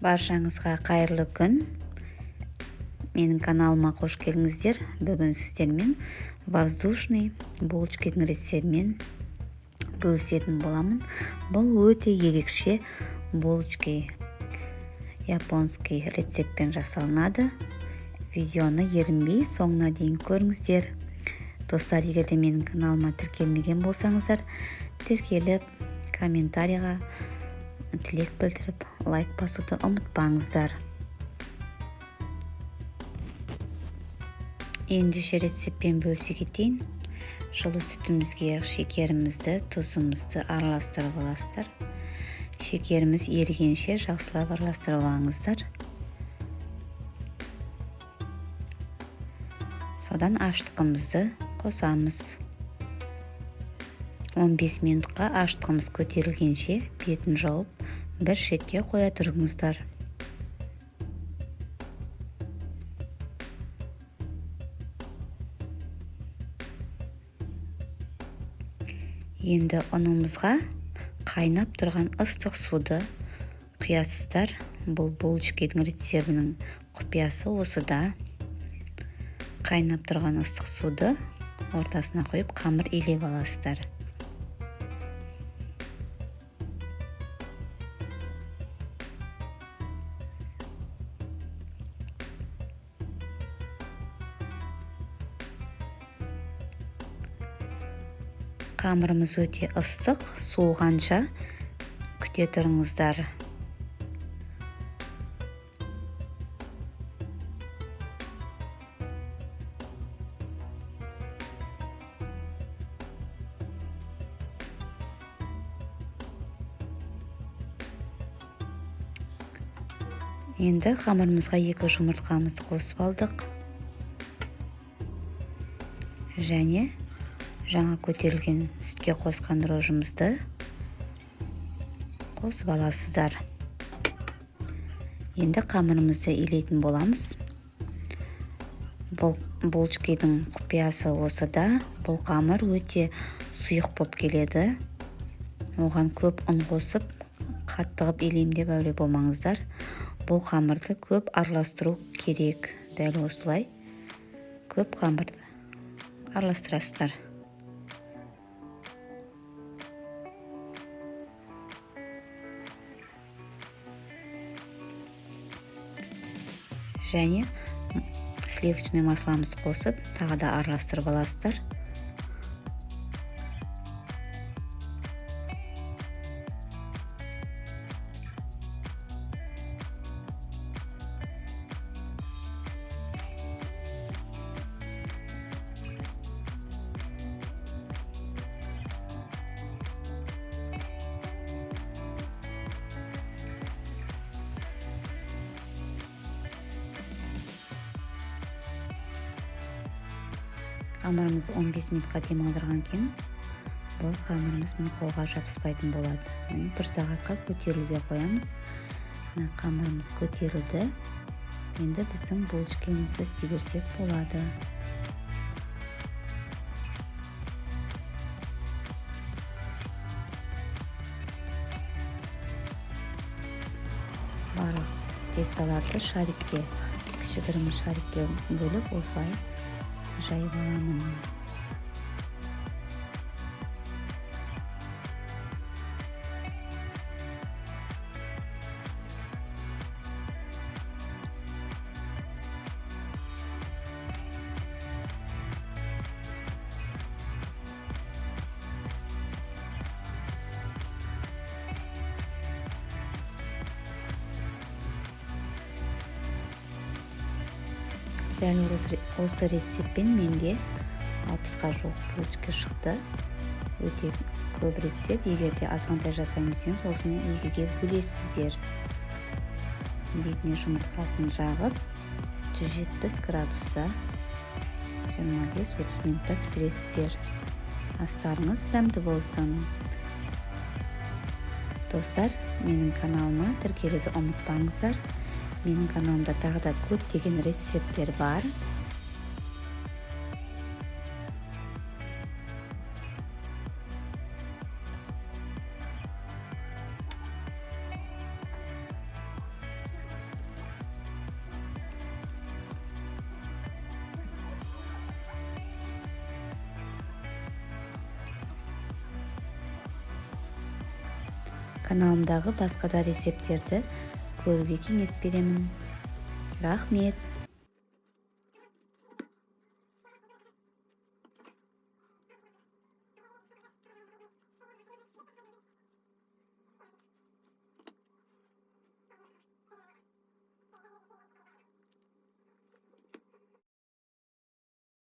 Баршаңызға қайырлы күн. Менің каналыма қош келдіңіздер. Бүгін сіздермен воздушный булочканың рецептімен бөлісетін боламын. Бұл өте ерекше булочка. Японский рецептпен жасалынады. Видеоны ерінбей соңына дейін көріңіздер. Достар, егер де менің каналыма тіркелмеген болсаңыздар, тіркеліп, комментарийға тілек білдіріп, лайк басуды ұмытпаңыздар. Ендеше рецептпен бөлісе кетейін. Жылы сүтімізге шекерімізді, тұзымызды араластырып аласыздар. Шекеріміз ерігенше жақсылап араластырып алыңыздар. Содан аштығымызды қосамыз. 15 минутқа аштығымыз көтерілгенше бетін жауып, бір шетке қоя тұрыңыздар. Енді ұнымызға қайнап тұрған ыстық суды құясыздар. Бұл булочканың рецептінің құпиясы осыда. Қайнап тұрған ыстық суды ортасына қойып, қамыр илеп аласыздар. Қамырымыз өте ыстық, суығанша күте тұрыңыздар. Енді қамырымызға 2 жұмыртқамызды қосып алдық. Және жаңа көтерілген сүтке қосқан дрожжымызды қосып аласыздар. Енді қамырымызды илейтін боламыз. Бұл булочканың құпиясы осыда. Бұл қамыр өте сұйық болып келеді. Оған көп ұн қосып, қаттығып илеймін деп әуре болмаңыздар. Бұл қамырды көп араластыру керек. Дәл осылай көп қамырды араластырасыздар. Және сливочный масламызды қосып, тағы да араластырып аласыздар. Қамырымызды 15 минутқа демалдырған кейін, бұл қамырымыз қолға жабыспайтын болады. 1 сағатқа көтеруге қоямыз. Қамырымыз көтерілді. Енді біздің булочкамызды істей берсек болады. Барлық тесталарды шарикке, кішігірім шарикке бөліп, осылай жайып аламын. Дәл осы рецептпен менде 60-қа жуық булочка шықты. Өте көп рецепт. Егер де азғантай жасаймын десеңіз, осыны 2-ге бөлесіздер. Бетіне жұмыртқасын жағып, 170 градуста 25-30 минутта пісіресіздер. Астарыңыз дәмді болсын. Достар, менің каналыма тіркелуді ұмытпаңыздар. Менің каналымда тағы да көптеген рецепттер бар. каналымдағы басқа да рецепттерді көруге кеңес беремін. Рахмет.